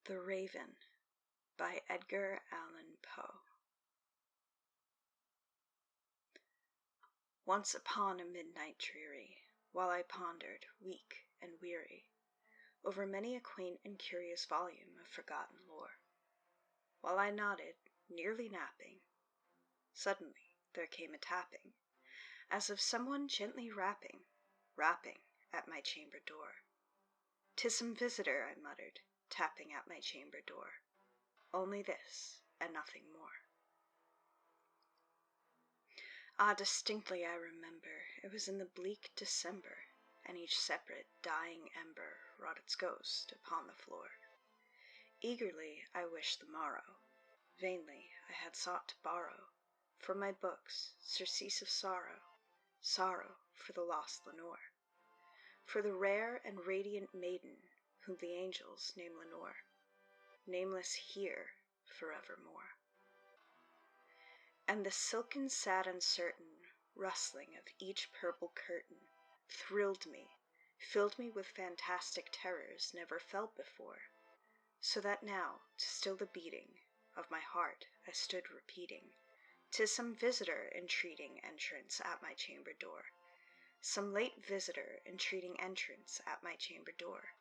The Raven by Edgar Allan Poe. Once upon a midnight dreary, while I pondered, weak and weary, over many a quaint and curious volume of forgotten lore, while I nodded, nearly napping, suddenly there came a tapping, as of someone gently rapping at my chamber door. "'Tis some visitor," I muttered, tapping at my chamber door. Only this, and nothing more. Ah, distinctly I remember, it was in the bleak December, and each separate dying ember wrought its ghost upon the floor. Eagerly I wished the morrow, vainly I had sought to borrow from my books surcease of sorrow, sorrow for the lost Lenore, for the rare and radiant maiden whom the angels name Lenore, nameless here forevermore. And the silken, sad, uncertain rustling of each purple curtain thrilled me, filled me with fantastic terrors never felt before, so that now, to still the beating of my heart, I stood repeating, "'Tis some visitor entreating entrance at my chamber door, some late visitor entreating entrance at my chamber door.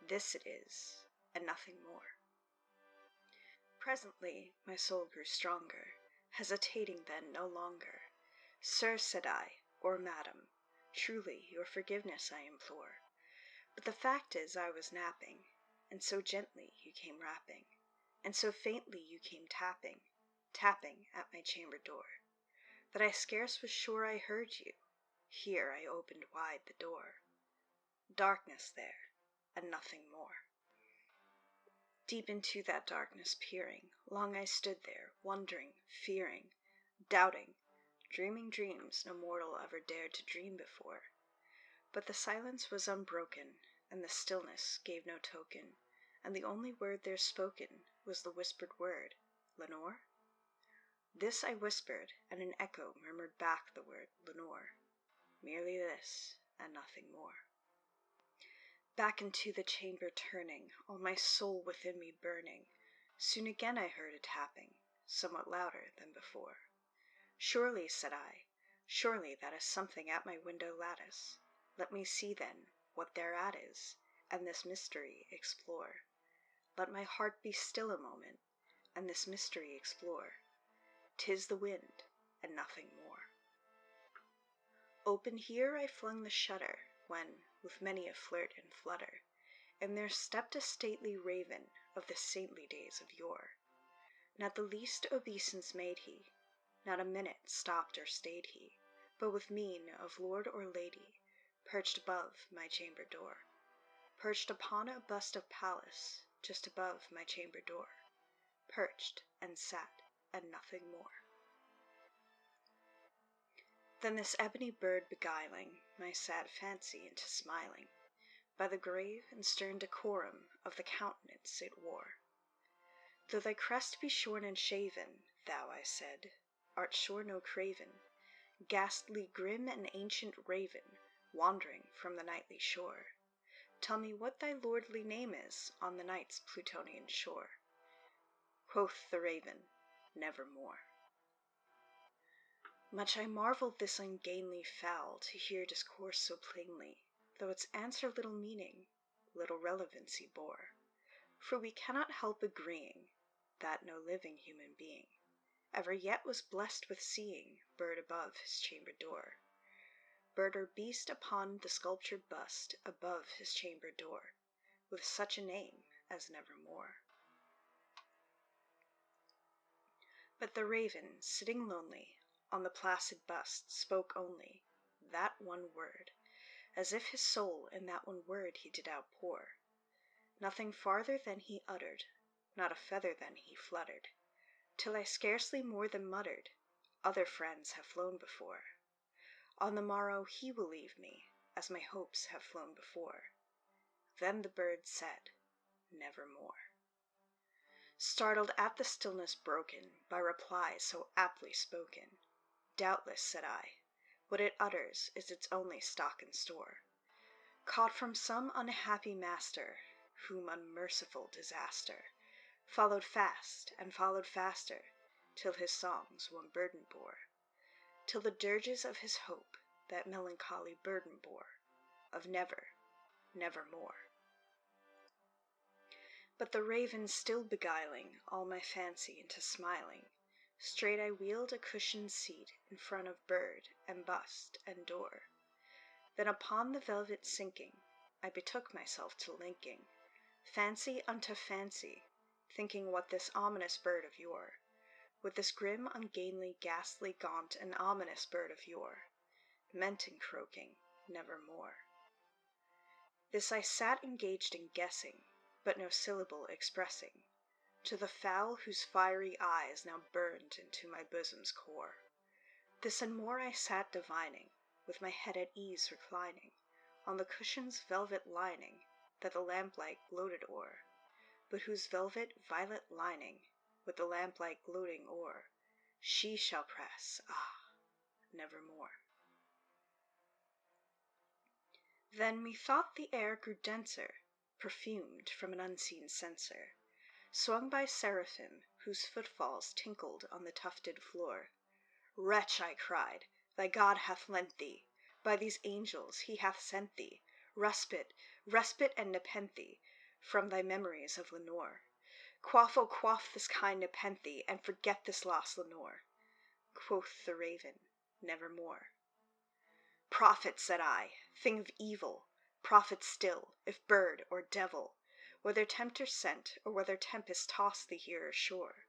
This it is, and nothing more." Presently my soul grew stronger, hesitating then no longer. "Sir," said I, "or madam, truly your forgiveness I implore, but the fact is I was napping, and so gently you came rapping, and so faintly you came tapping at my chamber door, that I scarce was sure I heard you. Here I opened wide the door. Darkness there, and nothing more." Deep into that darkness peering, long I stood there, wondering, fearing, doubting, dreaming dreams no mortal ever dared to dream before. But the silence was unbroken, and the stillness gave no token, and the only word there spoken was the whispered word, "Lenore?" This I whispered, and an echo murmured back the word, "Lenore." Merely this, and nothing more. Back into the chamber turning, all my soul within me burning, soon again I heard a tapping, somewhat louder than before. "Surely," said I, "surely that is something at my window lattice. Let me see then what thereat is, and this mystery explore. Let my heart be still a moment, and this mystery explore. 'Tis the wind, and nothing more." Open here I flung the shutter, when, with many a flirt and flutter, in there stepped a stately raven of the saintly days of yore. Not the least obeisance made he, not a minute stopped or stayed he, but with mien of lord or lady, perched above my chamber door, perched upon a bust of Pallas, just above my chamber door, perched and sat, and nothing more. Then this ebony bird beguiling my sad fancy into smiling, by the grave and stern decorum of the countenance it wore. "Though thy crest be shorn and shaven, thou," I said, "art sure no craven, ghastly, grim, and ancient raven, wandering from the nightly shore. Tell me what thy lordly name is on the night's Plutonian shore." Quoth the raven, "Nevermore." Much I marvelled this ungainly fowl to hear discourse so plainly, though its answer little meaning, little relevancy bore. For we cannot help agreeing that no living human being ever yet was blessed with seeing bird above his chamber door, bird or beast upon the sculptured bust above his chamber door, with such a name as Nevermore. But the raven, sitting lonely on the placid bust, spoke only that one word, as if his soul in that one word he did outpour. Nothing farther than he uttered, not a feather then he fluttered, till I scarcely more than muttered, "Other friends have flown before. On the morrow he will leave me, as my hopes have flown before." Then the bird said, "Nevermore." Startled at the stillness broken by reply so aptly spoken, "Doubtless," said I, "what it utters is its only stock and store, caught from some unhappy master whom unmerciful disaster followed fast and followed faster, till his songs one burden bore, till the dirges of his hope that melancholy burden bore, of never, nevermore. But the raven still beguiling all my fancy into smiling, straight I wheeled a cushioned seat in front of bird and bust and door. Then upon the velvet sinking, I betook myself to linking fancy unto fancy, thinking what this ominous bird of yore, with this grim, ungainly, ghastly, gaunt, and ominous bird of yore, meant in croaking nevermore. This I sat engaged in guessing, but no syllable expressing, to the fowl whose fiery eyes now burned into my bosom's core. This and more I sat divining, with my head at ease reclining, on the cushion's velvet lining that the lamplight gloated o'er, but whose velvet violet lining, with the lamplight gloating o'er, she shall press, nevermore. Then methought the air grew denser, perfumed from an unseen censer, swung by seraphim whose footfalls tinkled on the tufted floor. Wretch, I cried, thy God hath lent thee, by these angels he hath sent thee, respite and nepenthe from thy memories of Lenore. Quaff, oh quaff this kind nepenthe, and forget this lost Lenore. Quoth the raven, nevermore. Prophet, said I, thing of evil, prophet still, if bird or devil, whether tempter sent, or whether tempest tossed thee here ashore,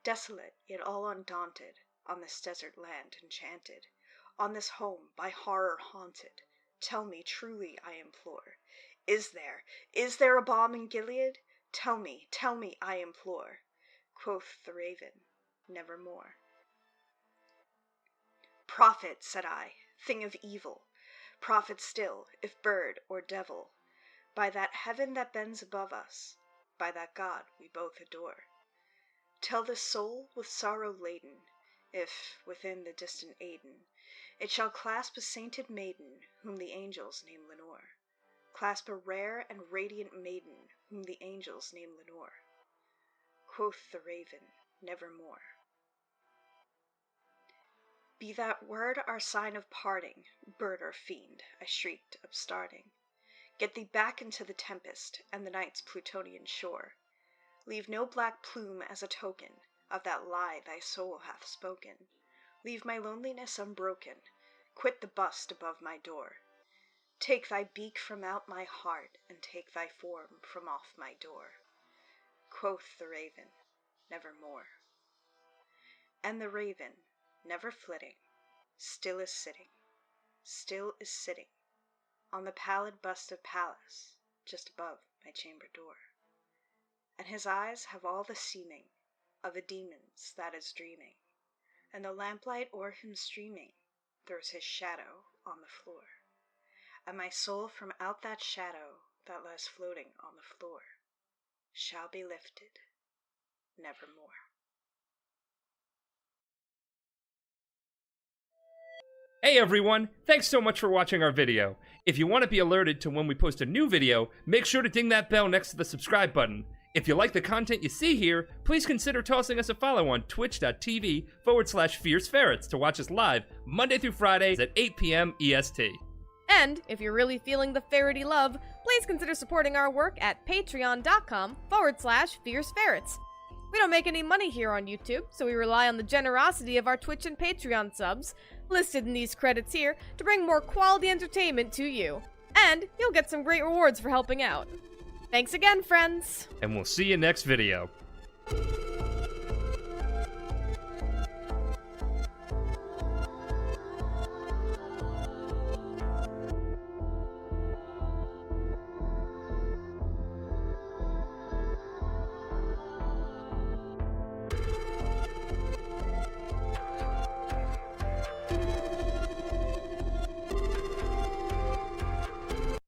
desolate yet all undaunted, on this desert land enchanted, on this home by horror haunted, tell me truly, I implore, is there a balm in Gilead? Tell me, I implore. Quoth the raven, nevermore. Prophet, said I, thing of evil, prophet still, if bird or devil, by that heaven that bends above us, by that God we both adore, tell this soul with sorrow laden, if, within the distant Aidenn, it shall clasp a sainted maiden whom the angels name Lenore, clasp a rare and radiant maiden whom the angels name Lenore. Quoth the raven, nevermore. Be that word our sign of parting, bird or fiend, I shrieked, upstarting. Get thee back into the tempest and the night's Plutonian shore. Leave no black plume as a token of that lie thy soul hath spoken. Leave my loneliness unbroken, quit the bust above my door. Take thy beak from out my heart, and take thy form from off my door. Quoth the raven, nevermore. And the raven, never flitting, still is sitting on the pallid bust of Pallas, just above my chamber door. And his eyes have all the seeming of a demon's that is dreaming, and the lamplight o'er him streaming throws his shadow on the floor. And my soul from out that shadow that lies floating on the floor shall be lifted nevermore. Hey everyone, thanks so much for watching our video. If you want to be alerted to when we post a new video, make sure to ding that bell next to the subscribe button. If you like the content you see here, please consider tossing us a follow on twitch.tv/fierceferrets to watch us live Monday through Fridays at 8 p.m. EST. And if you're really feeling the ferrety love, please consider supporting our work at patreon.com/fierceferrets. We don't make any money here on YouTube, so we rely on the generosity of our Twitch and Patreon subs, listed in these credits here, to bring more quality entertainment to you. And you'll get some great rewards for helping out. Thanks again, friends! And we'll see you next video.